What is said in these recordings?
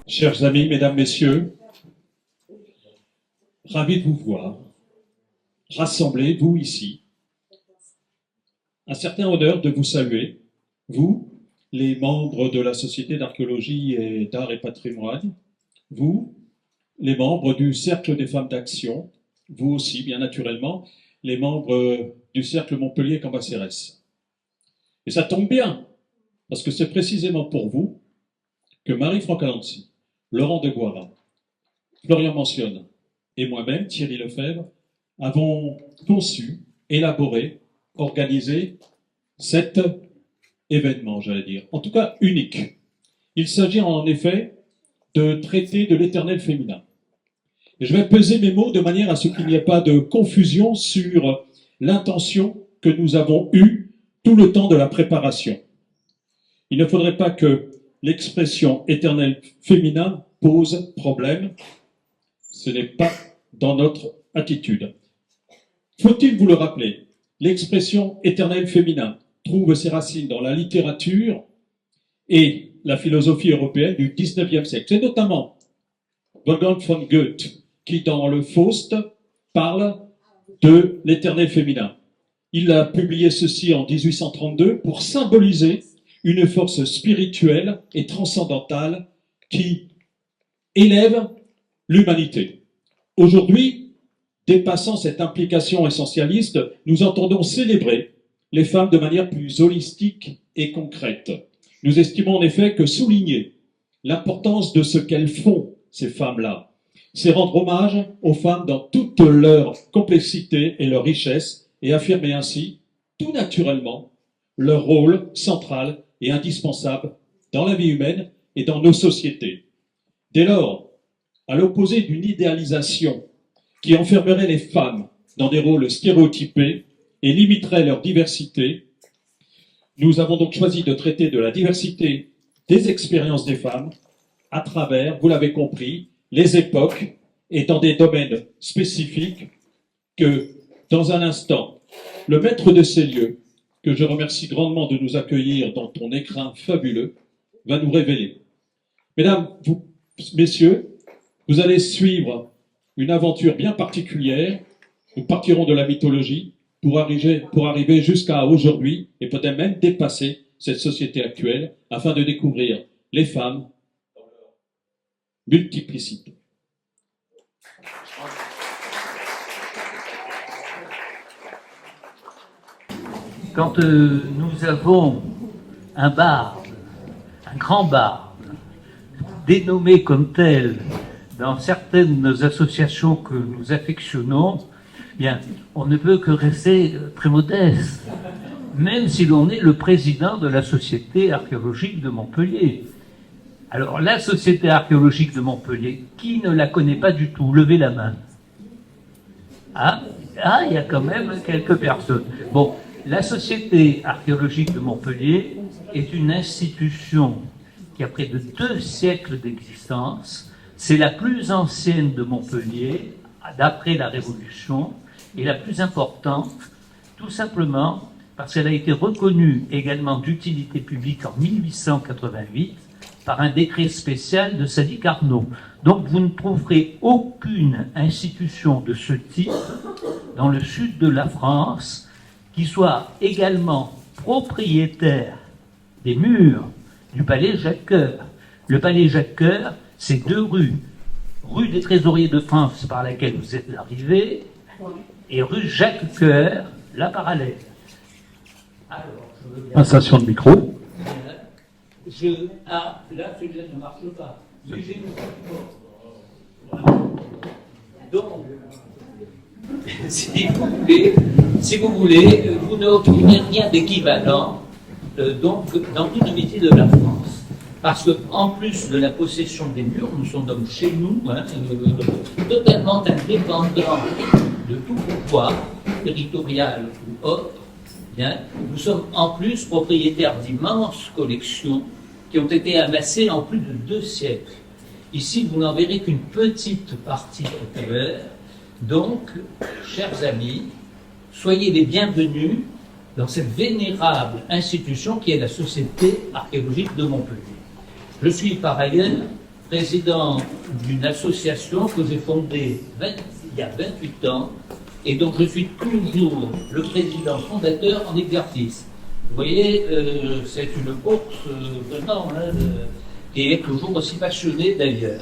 Chers amis, mesdames, messieurs, ravi de vous voir, rassemblés, vous ici. Un certain honneur de vous saluer, vous, les membres de la Société d'archéologie et d'art et patrimoine, vous, les membres du Cercle des femmes d'action, vous aussi, bien naturellement, les membres du Cercle Montpellier-Cambacérès. Et ça tombe bien, parce que c'est précisément pour vous que Marie-Franck Alancy, Laurent de Goirin, Florian Mentionne et moi-même, Thierry Lefebvre, avons conçu, élaboré, organisé cet événement, j'allais dire, en tout cas unique. Il s'agit en effet de traiter de l'éternel féminin. Et je vais peser mes mots de manière à ce qu'il n'y ait pas de confusion sur l'intention que nous avons eue tout le temps de la préparation. Il ne faudrait pas que l'expression éternel féminin pose problème. Ce n'est pas dans notre attitude. Faut-il vous le rappeler, l'expression éternel féminin trouve ses racines dans la littérature et la philosophie européenne du XIXe siècle. C'est notamment Wolfgang von Goethe qui, dans le Faust, parle de l'éternel féminin. Il a publié ceci en 1832 pour symboliser une force spirituelle et transcendantale qui élève l'humanité. Aujourd'hui, dépassant cette implication essentialiste, nous entendons célébrer les femmes de manière plus holistique et concrète. Nous estimons en effet que souligner l'importance de ce qu'elles font, ces femmes-là, c'est rendre hommage aux femmes dans toute leur complexité et leur richesse et affirmer ainsi, tout naturellement, leur rôle central et indispensable dans la vie humaine et dans nos sociétés. Dès lors, à l'opposé d'une idéalisation qui enfermerait les femmes dans des rôles stéréotypés et limiterait leur diversité, nous avons donc choisi de traiter de la diversité des expériences des femmes à travers, vous l'avez compris, les époques et dans des domaines spécifiques que, dans un instant, le maître de ces lieux, que je remercie grandement de nous accueillir dans ton écrin fabuleux, va nous révéler. Mesdames, messieurs, vous allez suivre une aventure bien particulière. Nous partirons de la mythologie pour arriver jusqu'à aujourd'hui et peut-être même dépasser cette société actuelle afin de découvrir les femmes dans leur multiplicité. Quand nous avons un barde, un grand barde, dénommé comme tel dans certaines associations que nous affectionnons, bien, on ne peut que rester très modeste, même si l'on est le président de la Société archéologique de Montpellier. Alors, la Société archéologique de Montpellier, qui ne la connaît pas du tout? Levez la main. Ah, il y a quand même quelques personnes. Bon, la Société archéologique de Montpellier est une institution qui a près de 2 siècles d'existence. C'est la plus ancienne de Montpellier, d'après la Révolution, et la plus importante, tout simplement parce qu'elle a été reconnue également d'utilité publique en 1888 par un décret spécial de Sadi Carnot. Donc vous ne trouverez aucune institution de ce type dans le sud de la France qui soit également propriétaire des murs du palais Jacques-Cœur. Le palais Jacques-Cœur, c'est 2 rues. Rue des Trésoriers de France, par laquelle vous êtes arrivés, et rue Jacques-Cœur, la parallèle. Alors, je veux bien... Passation de micro. Ah, là, celui-là ne marche pas. Donc, si vous voulez, vous n'obtenez rien d'équivalent donc, dans tout le métier de la France. Parce qu'en plus de la possession des murs, nous sommes chez nous, totalement indépendants de tout pouvoir, territorial ou autre. Bien, nous sommes en plus propriétaires d'immenses collections qui ont été amassées en plus de 2 siècles. Ici, vous n'en verrez qu'une petite partie tout à l'heure. Donc, chers amis, soyez les bienvenus dans cette vénérable institution qui est la Société archéologique de Montpellier. Je suis par ailleurs président d'une association que j'ai fondée il y a 28 ans et dont je suis toujours le président fondateur en exercice. Vous voyez, c'est une course vraiment qui est toujours aussi passionnée d'ailleurs.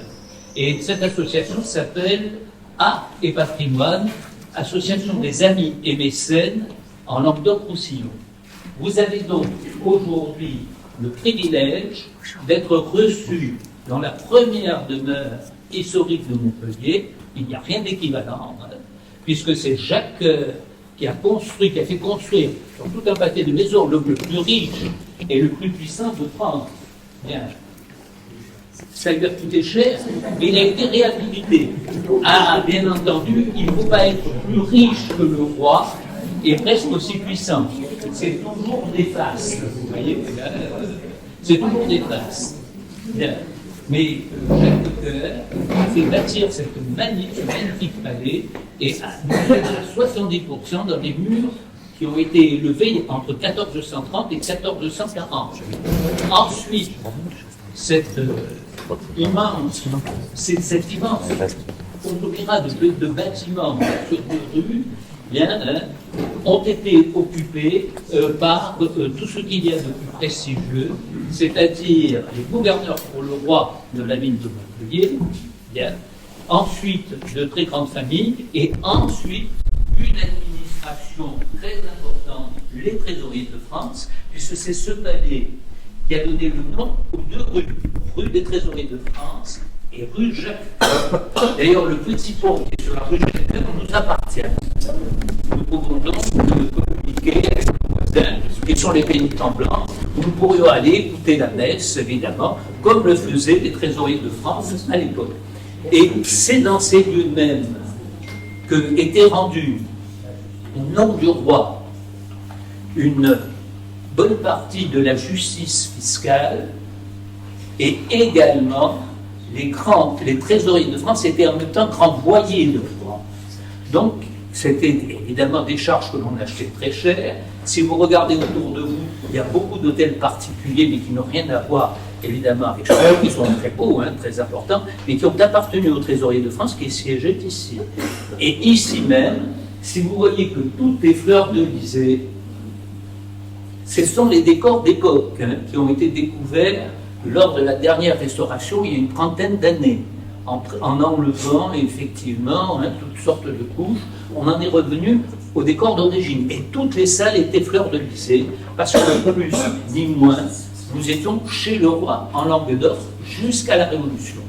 Et cette association s'appelle Art et Patrimoine, Association des amis et mécènes en Languedoc-Roussillon. Vous avez donc aujourd'hui le privilège d'être reçu dans la première demeure historique de Montpellier. Il n'y a rien d'équivalent, puisque c'est Jacques Coeur qui a fait construire sur tout un pâté de maisons le plus riche et le plus puissant de France. Bien. Ça lui a coûté cher, mais il a été réhabilité. Ah, bien entendu, il ne faut pas être plus riche que le roi et presque aussi puissant. C'est toujours néfaste, vous voyez, c'est toujours néfaste. Bien. Mais Jacques Coeur a fait bâtir cette magnifique palais et à 70% dans des murs qui ont été élevés entre 1430 et 1440. Ensuite, cette immense conglomérat de bâtiments sur deux rues ont été occupés par tout ce qu'il y a de plus prestigieux, c'est-à-dire les gouverneurs pour le roi de la ville de Montpellier, ensuite de très grandes familles, et ensuite une administration très importante, les trésoriers de France, puisque c'est ce palais qui a donné le nom aux deux rues, rue des Trésoriers de France et rue Jacques. D'ailleurs, le petit pont qui est sur la rue Jacques nous appartient. Nous pouvons donc communiquer avec nos voisins, qui sont les pénitents blancs, où nous pourrions aller écouter la messe, évidemment, comme le faisaient les Trésoriers de France à l'époque. Et c'est dans ces lieux mêmes que était rendue, au nom du roi, une bonne partie de la justice fiscale et également les trésoriers de France étaient en même temps grands voyers de France. Donc, c'était évidemment des charges que l'on achetait très cher. Si vous regardez autour de vous, il y a beaucoup d'hôtels particuliers, mais qui n'ont rien à voir, évidemment, avec ceux qui sont très beaux, très importants, mais qui ont appartenu aux trésoriers de France qui siégeaient ici. Et ici même, si vous voyez que tout est fleurs de lysée, ce sont les décors d'époque qui ont été découverts lors de la dernière restauration il y a une trentaine d'années. En enlevant effectivement toutes sortes de couches, on en est revenu au décor d'origine. Et toutes les salles étaient fleurs de lysée, parce que plus ni moins, nous étions chez le roi en Languedoc jusqu'à la Révolution.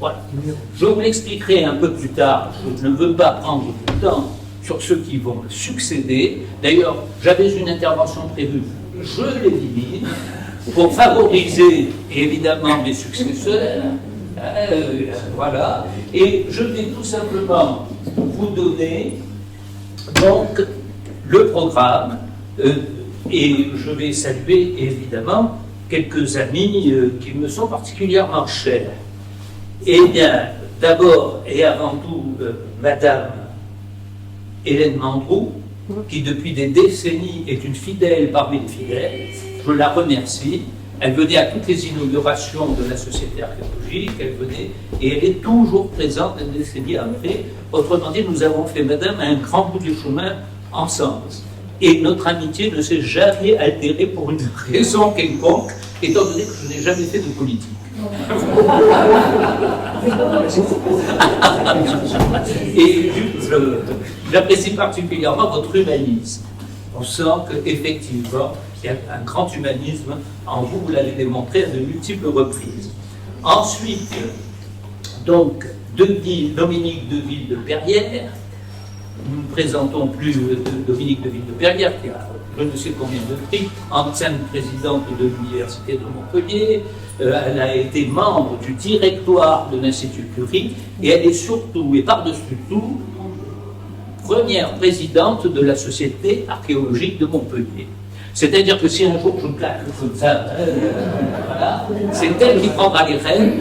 Voilà. Je vous l'expliquerai un peu plus tard, je ne veux pas prendre du temps sur ceux qui vont me succéder. D'ailleurs, j'avais une intervention prévue, je l'élimine, pour favoriser évidemment mes successeurs. Voilà. Et je vais tout simplement vous donner donc le programme et je vais saluer évidemment quelques amis qui me sont particulièrement chers. Eh bien, d'abord et avant tout, Madame Hélène Mandroux, qui depuis des décennies est une fidèle parmi les fidèles, je la remercie. Elle venait à toutes les inaugurations de la Société archéologique, elle venait, et elle est toujours présente des décennies après. Autrement dit, nous avons fait, madame, un grand bout du chemin ensemble. Et notre amitié ne s'est jamais altérée pour une raison quelconque, étant donné que je n'ai jamais fait de politique. Et j'apprécie particulièrement votre humanisme. On sent qu'effectivement, il y a un grand humanisme en vous, vous l'avez démontré à de multiples reprises. Ensuite, donc, Dominique Deville de Perrière. Nous ne présentons plus Dominique Deville de Perrière, qui a je ne sais combien de prix, ancienne présidente de l'Université de Montpellier. Elle a été membre du directoire de l'Institut Curie, et elle est surtout, et par-dessus tout, première présidente de la Société archéologique de Montpellier. C'est-à-dire que si un jour je claque comme ça, voilà, c'est elle qui prendra les rênes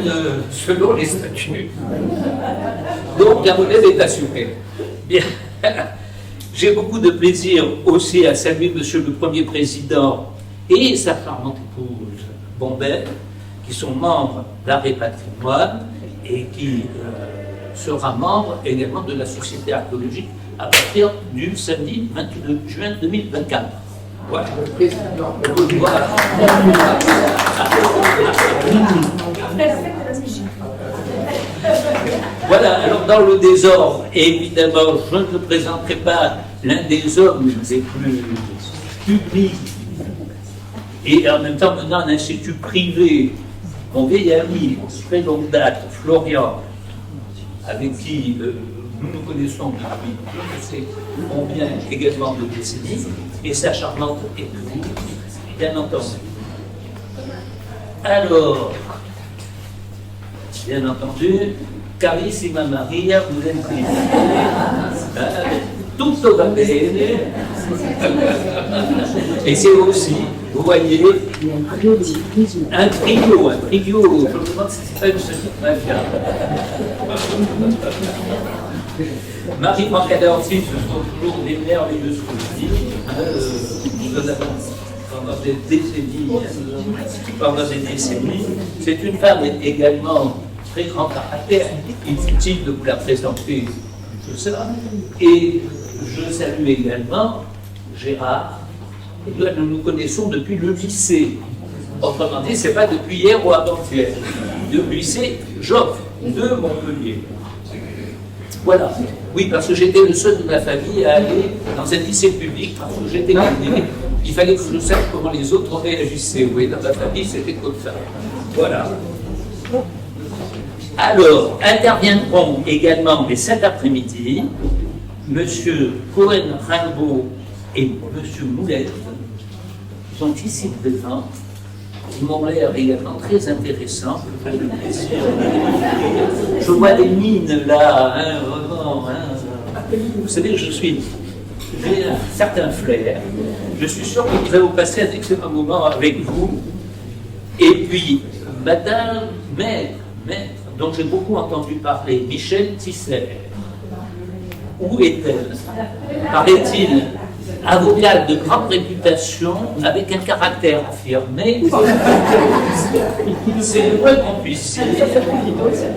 selon les statuts. Donc la relève est assurée. Bien. J'ai beaucoup de plaisir aussi à saluer Monsieur le Premier Président et sa charmante épouse Bombelle, qui sont membres d'Art et Patrimoine et qui sera membre également de la Société archéologique à partir du samedi 22 juin 2024. Voilà. Voilà. Voilà, alors dans le désordre, évidemment, je ne présenterai pas l'un des hommes les plus publics et en même temps menant un institut privé, mon vieil ami, très longue date, Florian, avec qui nous nous connaissons depuis, je sais combien également de décennies, et sa charmante épouse, bien entendu. Alors, bien entendu, Carissima Maria, vous êtes tutto va bene. Et c'est aussi, vous voyez, un trio, je me demande si c'est pas une petite mafia. Marie Brancadorsi, ce sont toujours des merveilleux souvenirs. Nous avons pendant des décennies, c'est une femme également très grand caractère, inutile de vous la présenter, tout ça. Et je salue également Gérard, et nous nous connaissons depuis le lycée. Autrement dit, c'est pas depuis hier ou avant-hier. Depuis le lycée Joffre de Montpellier. Voilà. Oui, parce que j'étais le seul de ma famille à aller dans un lycée public, parce que j'étais né. Il fallait que je sache comment les autres réagissaient. Oui, dans ma famille, c'était comme ça. Voilà. Alors, interviendront également, mais cet après-midi, M. Cohen-Rimbaud et M. Moulet, qui sont ici présents. Ils m'ont l'air également très intéressants. Je vois des mines là, hein, vraiment. Hein. Vous savez, j'ai un certain flair. Je suis sûr que nous allons passer un excellent moment avec vous. Et puis, Madame Maître, dont j'ai beaucoup entendu parler, Michel Tisser. Où est-elle? Paraît-il, avocate de grande réputation, avec un caractère affirmé. C'est le moins qu'on puisse dire.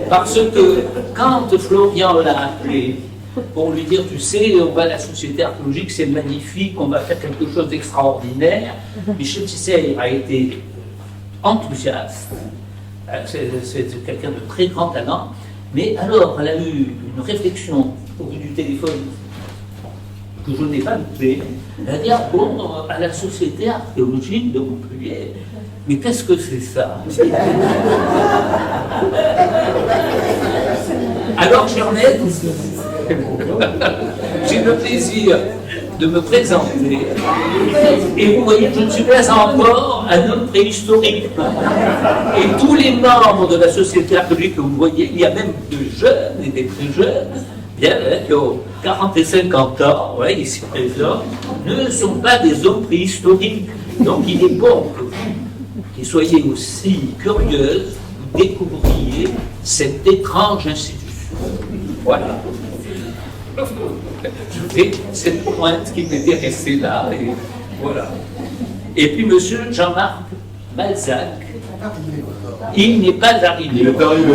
Parce que quand Florian l'a appelé pour lui dire, tu sais, on va à la Société archéologique, c'est magnifique, on va faire quelque chose d'extraordinaire, Michel Tisser a été enthousiaste. C'est quelqu'un de très grand talent, mais alors elle a eu une réflexion au bout du téléphone que je n'ai pas loupé. Elle a dit, ah bon, à la Société archéologique de Montpellier, mais qu'est-ce que c'est ça? Alors Jeannette, j'ai le plaisir de me présenter. Et vous voyez, je ne suis pas encore un homme préhistorique. Et tous les membres de la Société archéologique que vous voyez, il y a même de jeunes et des très jeunes, bien, qui ont 40 et 50 ans, ouais, ici présents, ne sont pas des hommes préhistoriques. Donc il est bon que vous qui soyez aussi curieuse, vous découvriez cette étrange institution. Voilà. Je fais cette pointe qui m'était restée là, et voilà. Et puis monsieur Jean-Marc Malzac, il n'est pas arrivé. Il est arrivé.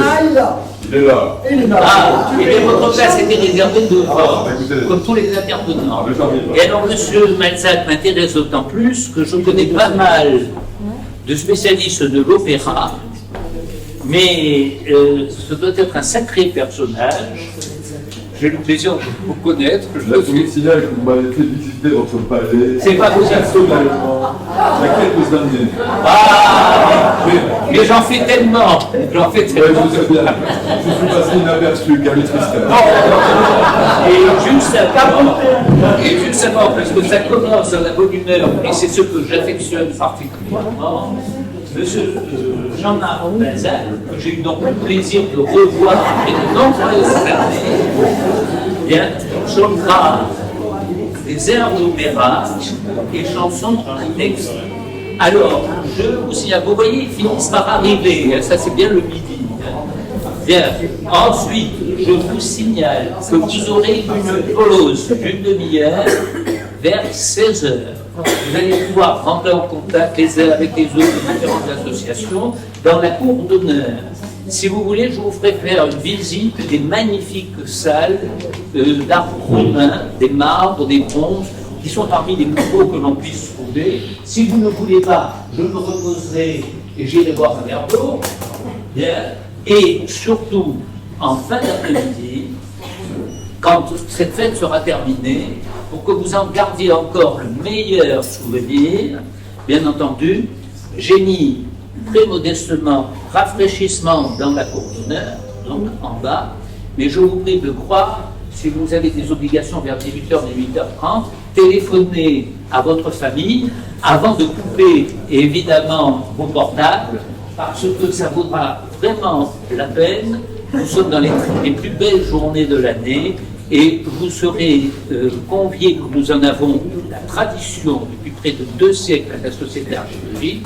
Il est là. Ah, et votre place était réservée devant, comme tous les intervenants. Et alors monsieur Malzac m'intéresse d'autant plus que je connais pas mal de spécialistes de l'opéra, mais ce doit être un sacré personnage. J'ai le plaisir de vous connaître. Je vous signale que vous m'avez fait visiter votre palais. C'est pas possible. Il y a quelques années. Ah, mais j'en fais tellement. J'en fais tellement. Ouais, je sais bien. Je suis passé inaperçu, Camille Tristel. Et juste avant, parce que ça commence dans la bonne humeur, et c'est ce que j'affectionne particulièrement, monsieur Jean-Marc Malzac, que j'ai eu donc le plaisir de revoir après de nombreuses années, bien, chantera des airs d'opéra et chansons en texte. Alors, je vous signale, vous voyez, ils finissent par arriver, ça c'est bien le midi. Bien, ensuite, je vous signale que vous aurez une pause d'une demi-heure vers 16h. Vous allez pouvoir rentrer en contact les uns avec les autres de différentes associations dans la cour d'honneur. Si vous voulez, je vous ferai faire une visite des magnifiques salles d'art romain, des marbres, des bronzes, qui sont parmi les plus beaux que l'on puisse trouver. Si vous ne voulez pas, je me reposerai et j'irai boire un verre d'eau. Et surtout, en fin d'après-midi, quand cette fête sera terminée, pour que vous en gardiez encore le meilleur souvenir, bien entendu, j'ai mis très modestement rafraîchissement dans la cour d'honneur, donc en bas, mais je vous prie de croire, si vous avez des obligations vers 18h, 18h30, téléphonez à votre famille avant de couper évidemment vos portables, parce que ça vaudra vraiment la peine. Nous sommes dans les plus belles journées de l'année et vous serez conviés, que nous en avons la tradition depuis près de 2 siècles à la Société d'archéologie,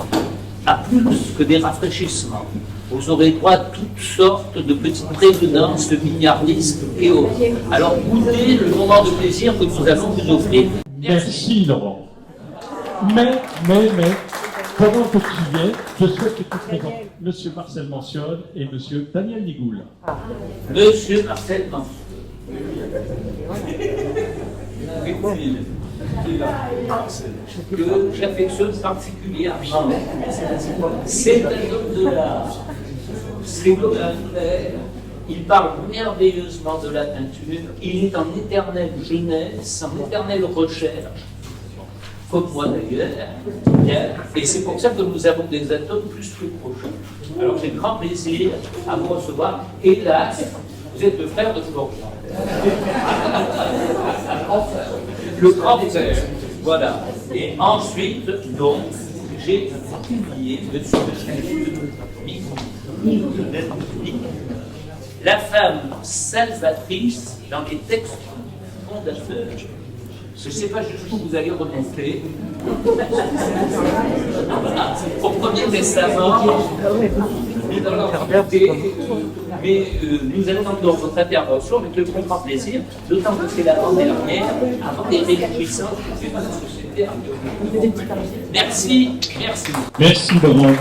à plus que des rafraîchissements. Vous aurez droit à toutes sortes de petites prévenances, de mignardistes et autres. Alors goûtez le moment de plaisir que nous allons vous offrir. Merci Laurent. Mais, pendant que tu y es, je souhaite que tu présentes Monsieur Marcel Mentionne et Monsieur Daniel Nigoul. Monsieur Marcel Mentionne. Que j'affectionne particulièrement. C'est un homme de l'art. C'est comme un frère. Il parle merveilleusement de la peinture. Il est en éternelle jeunesse, en éternelle recherche. Comme moi d'ailleurs. Et c'est pour ça que nous avons des atomes plus que prochains. Alors j'ai grand plaisir à vous recevoir. Hélas, vous êtes le frère de Florian. Le grand frère. Voilà. Et ensuite, donc, j'ai publié la femme salvatrice dans les textes fondateurs. Je ne sais pas jusqu'où vous allez remonter. Au Premier Testament, nous allons regarder, mais nous attendons votre intervention avec le plus grand plaisir, d'autant que c'est l'avant-dernière, avant des réjouissances de la société archéologique. Merci, merci. Merci Laurent.